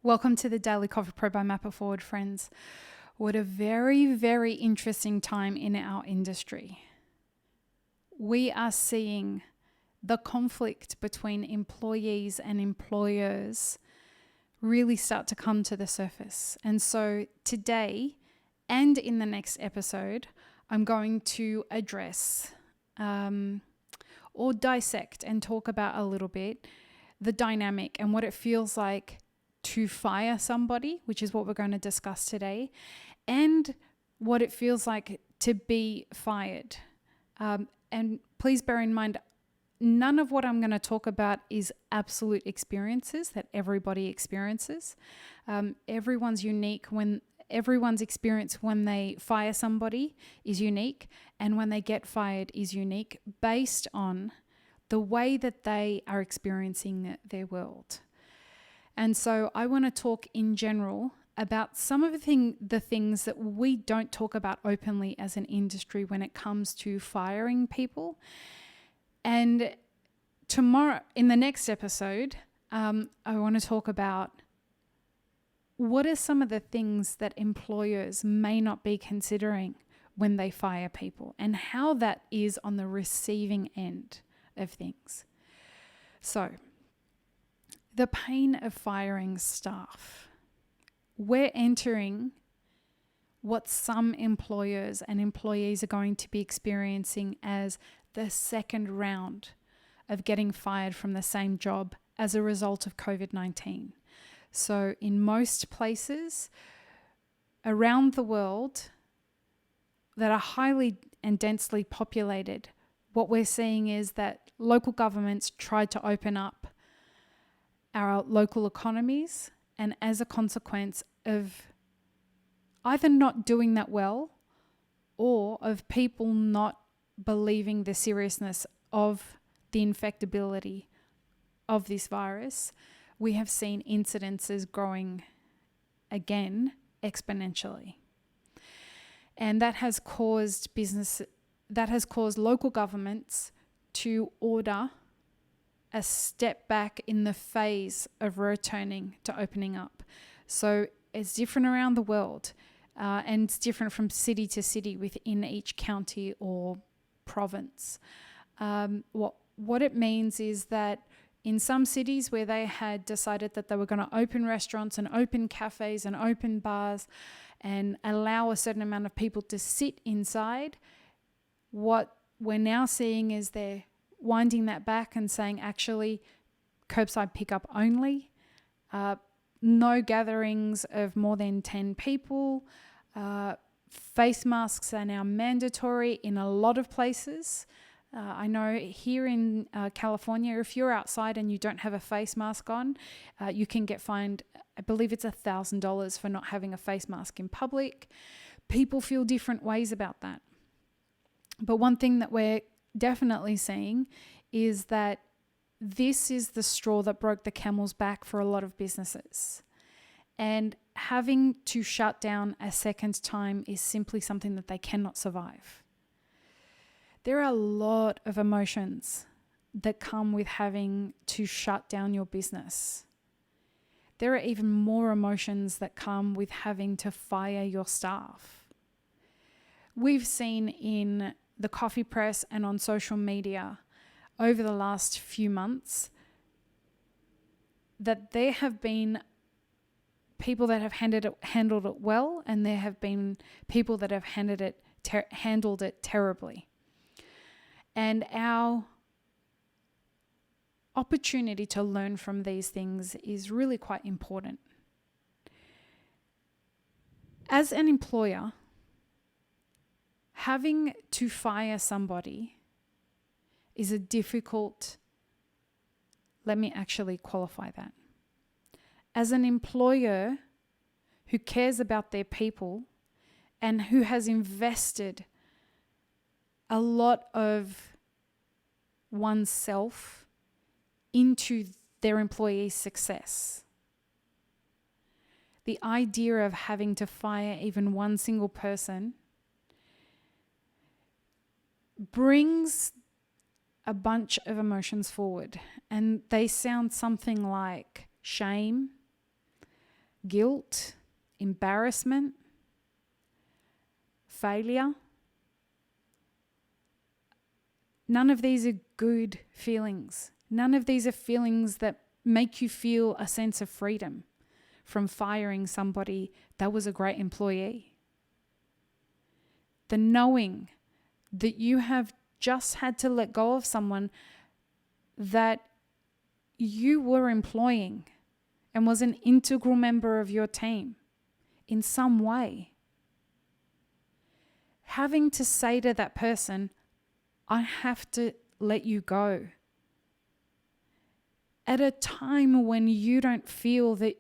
Welcome to the Daily Coffee Pro by Map It Forward, friends. What a very, very interesting time in our industry. We are seeing the conflict between employees and employers really start to come to the surface. And so today and in the next episode, I'm going to address or dissect and talk about a little bit the dynamic and what it feels like to fire somebody, which is what we're going to discuss today, and what it feels like to be fired. And please bear in mind, none of what I'm going to talk about is absolute experiences that everybody experiences. Everyone's unique. Everyone's experience when they fire somebody is unique, and when they get fired is unique based on the way that they are experiencing their world. And so I want to talk in general about some of the things that we don't talk about openly as an industry when it comes to firing people. And tomorrow, in the next episode, I want to talk about what are some of the things that employers may not be considering when they fire people and how that is on the receiving end of things. So, the pain of firing staff. We're entering what some employers and employees are going to be experiencing as the second round of getting fired from the same job as a result of COVID-19. So in most places around the world that are highly and densely populated, what we're seeing is that local governments tried to open up our local economies, and as a consequence of either not doing that well or of people not believing the seriousness of the infectability of this virus, we have seen incidences growing again exponentially. And that has caused local governments to order a step back in the phase of returning to opening up. So it's different around the world, and it's different from city to city within each county or province. What it means is that in some cities where they had decided that they were going to open restaurants and open cafes and open bars and allow a certain amount of people to sit inside, what we're now seeing is they're winding that back and saying actually curbside pickup only, no gatherings of more than 10 people, face masks are now mandatory in a lot of places. I know here in California, if you're outside and you don't have a face mask on, you can get fined, I believe it's $1,000 for not having a face mask in public. People feel different ways about that. But one thing that we're definitely seeing is that this is the straw that broke the camel's back for a lot of businesses. And having to shut down a second time is simply something that they cannot survive. There are a lot of emotions that come with having to shut down your business. There are even more emotions that come with having to fire your staff. We've seen in the coffee press and on social media over the last few months that there have been people that have handled it well, and there have been people that have handled it terribly. And our opportunity to learn from these things is really quite important. As an employer, having to fire somebody is a difficult, let me actually qualify that. As an employer who cares about their people and who has invested a lot of oneself into their employees' success, the idea of having to fire even one single person brings a bunch of emotions forward, and they sound something like shame, guilt, embarrassment, failure. None of these are good feelings. None of these are feelings that make you feel a sense of freedom from firing somebody that was a great employee. The knowing that you have just had to let go of someone that you were employing and was an integral member of your team in some way. Having to say to that person, I have to let you go. At a time when you don't feel that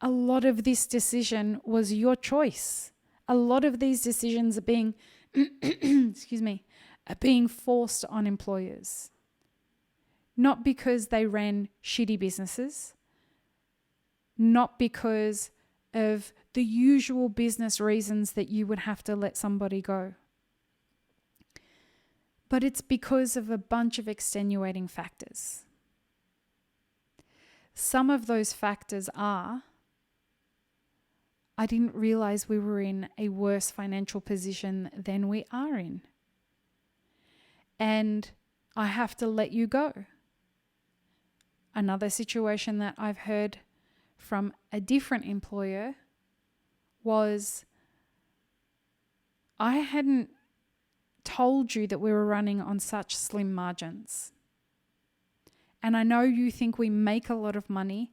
a lot of this decision was your choice. A lot of these decisions are being, are being forced on employers. Not because they ran shitty businesses, not because of the usual business reasons that you would have to let somebody go. But it's because of a bunch of extenuating factors. Some of those factors are, I didn't realize we were in a worse financial position than we are in. And I have to let you go. Another situation that I've heard from a different employer was, I hadn't told you that we were running on such slim margins. And I know you think we make a lot of money,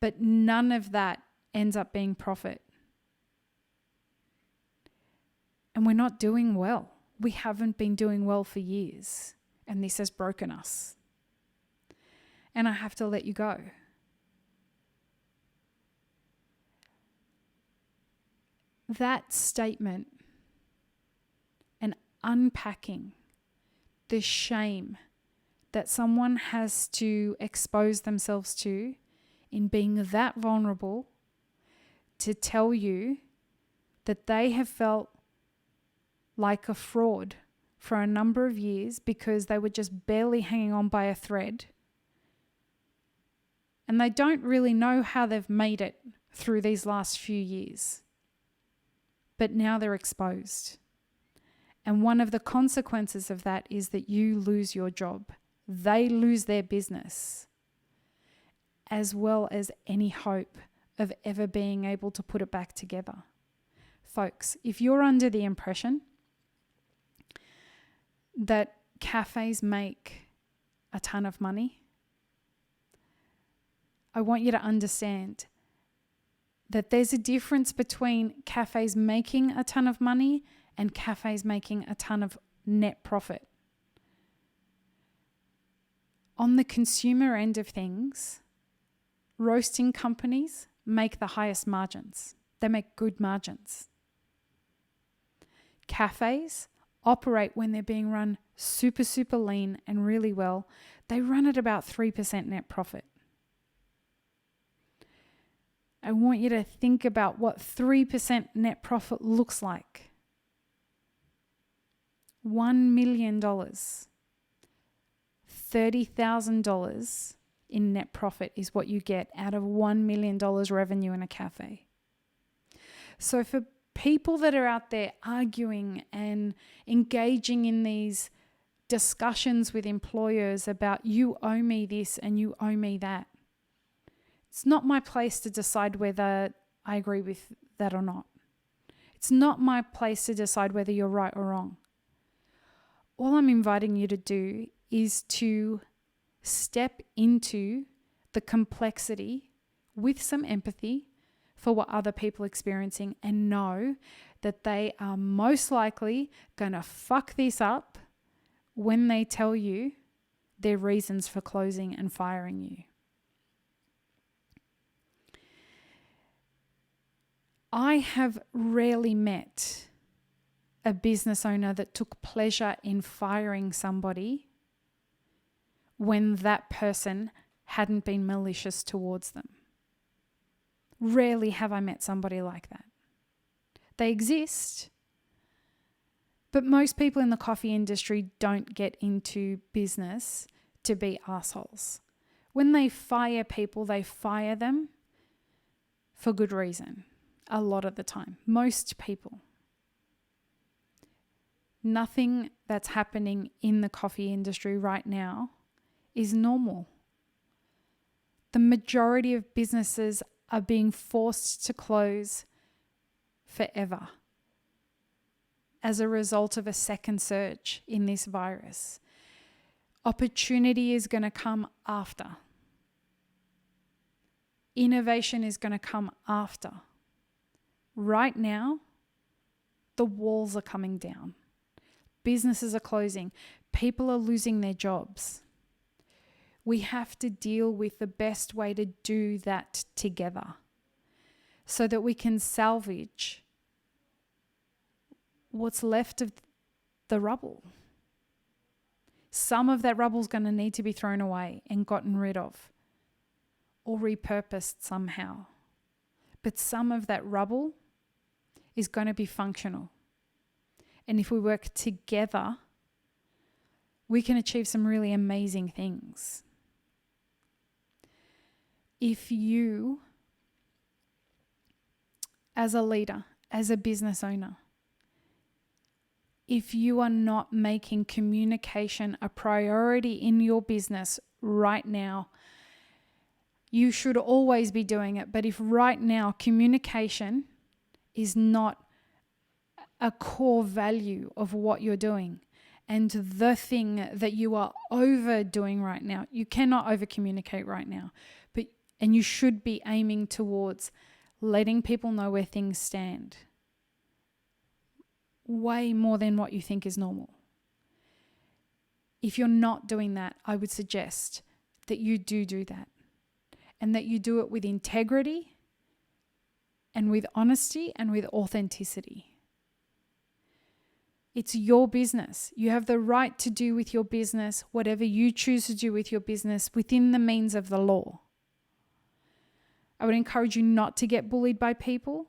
but none of that ends up being profit. And we're not doing well. We haven't been doing well for years, and this has broken us. And I have to let you go. That statement and unpacking the shame that someone has to expose themselves to in being that vulnerable to tell you that they have felt like a fraud for a number of years because they were just barely hanging on by a thread. And they don't really know how they've made it through these last few years. But now they're exposed. And one of the consequences of that is that you lose your job. They lose their business, as well as any hope of ever being able to put it back together. Folks, if you're under the impression that cafes make a ton of money, I want you to understand that there's a difference between cafes making a ton of money and cafes making a ton of net profit. On the consumer end of things, roasting companies make the highest margins. They make good margins. Cafes operate when they're being run super, super lean and really well. They run at about 3% net profit. I want you to think about what 3% net profit looks like. $1 million, $30,000 in net profit is what you get out of $1 million revenue in a cafe. So for people that are out there arguing and engaging in these discussions with employers about you owe me this and you owe me that, it's not my place to decide whether I agree with that or not. It's not my place to decide whether you're right or wrong. All I'm inviting you to do is to step into the complexity with some empathy for what other people are experiencing and know that they are most likely going to fuck this up when they tell you their reasons for closing and firing you. I have rarely met a business owner that took pleasure in firing somebody when that person hadn't been malicious towards them. Rarely have I met somebody like that. They exist, but most people in the coffee industry don't get into business to be assholes. When they fire people, they fire them for good reason. A lot of the time. Most people. Nothing that's happening in the coffee industry right now is normal. The majority of businesses are being forced to close forever as a result of a second surge in this virus. Opportunity is going to come after. Innovation is going to come after. Right now, the walls are coming down. Businesses are closing. People are losing their jobs. We have to deal with the best way to do that together so that we can salvage what's left of the rubble. Some of that rubble is going to need to be thrown away and gotten rid of or repurposed somehow. But some of that rubble is going to be functional. And if we work together, we can achieve some really amazing things. If you, as a leader, as a business owner, if you are not making communication a priority in your business right now, you should always be doing it. But if right now communication is not a core value of what you're doing and the thing that you are overdoing right now, you cannot over communicate right now, and you should be aiming towards letting people know where things stand way more than what you think is normal. If you're not doing that, I would suggest that you do that and that you do it with integrity and with honesty and with authenticity. It's your business. You have the right to do with your business whatever you choose to do with your business within the means of the law. I would encourage you not to get bullied by people.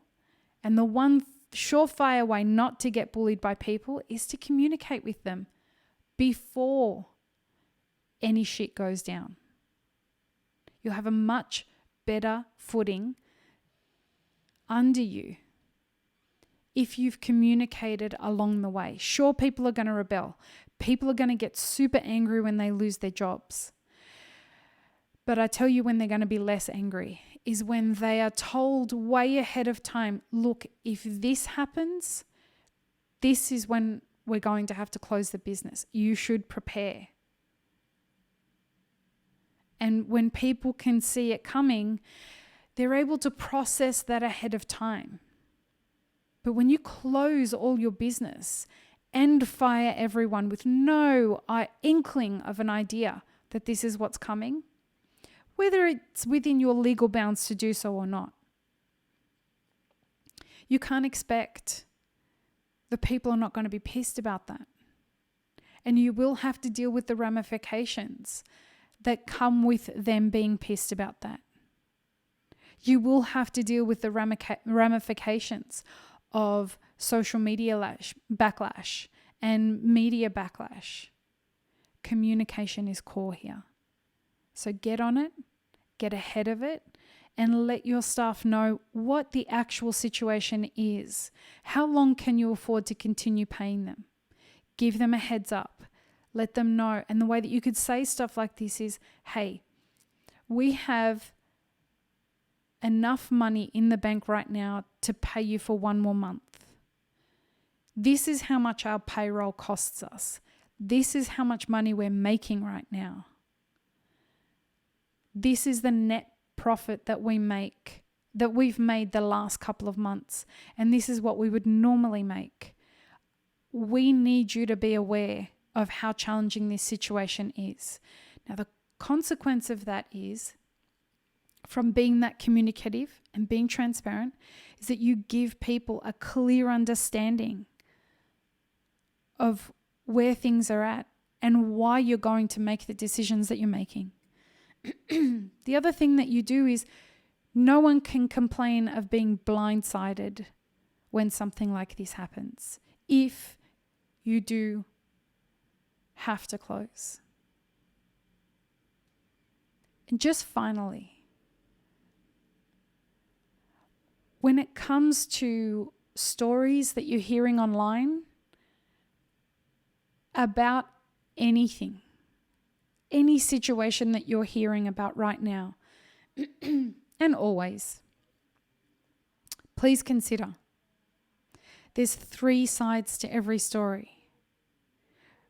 And the one surefire way not to get bullied by people is to communicate with them before any shit goes down. You'll have a much better footing under you if you've communicated along the way. Sure, people are going to rebel. People are going to get super angry when they lose their jobs. But I tell you when they're going to be less angry is when they are told way ahead of time, look, if this happens, this is when we're going to have to close the business. You should prepare. And when people can see it coming, they're able to process that ahead of time. But when you close all your business and fire everyone with no inkling of an idea that this is what's coming, whether it's within your legal bounds to do so or not, you can't expect the people are not going to be pissed about that. And you will have to deal with the ramifications that come with them being pissed about that. You will have to deal with the ramifications of social media backlash and media backlash. Communication is core here. So get on it, get ahead of it, and let your staff know what the actual situation is. How long can you afford to continue paying them? Give them a heads up. Let them know. And the way that you could say stuff like this is, hey, we have enough money in the bank right now to pay you for one more month. This is how much our payroll costs us. This is how much money we're making right now. This is the net profit that we make, that we've made the last couple of months. And this is what we would normally make. We need you to be aware of how challenging this situation is. Now, the consequence of that is, from being that communicative and being transparent, is that you give people a clear understanding of where things are at and why you're going to make the decisions that you're making. The other thing that you do is no one can complain of being blindsided when something like this happens, if you do have to close. And just finally, when it comes to stories that you're hearing online about anything, any situation that you're hearing about right now, and always, please consider there's 3 sides to every story.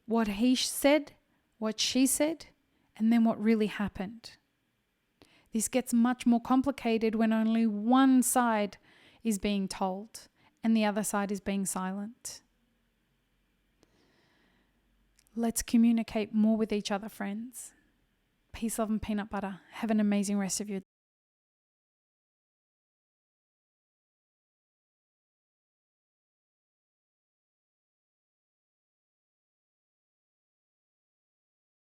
What he said, what she said, and then what really happened. This gets much more complicated when only one side is being told and the other side is being silent. Let's communicate more with each other, friends. Peace, love, and peanut butter. Have an amazing rest of your day.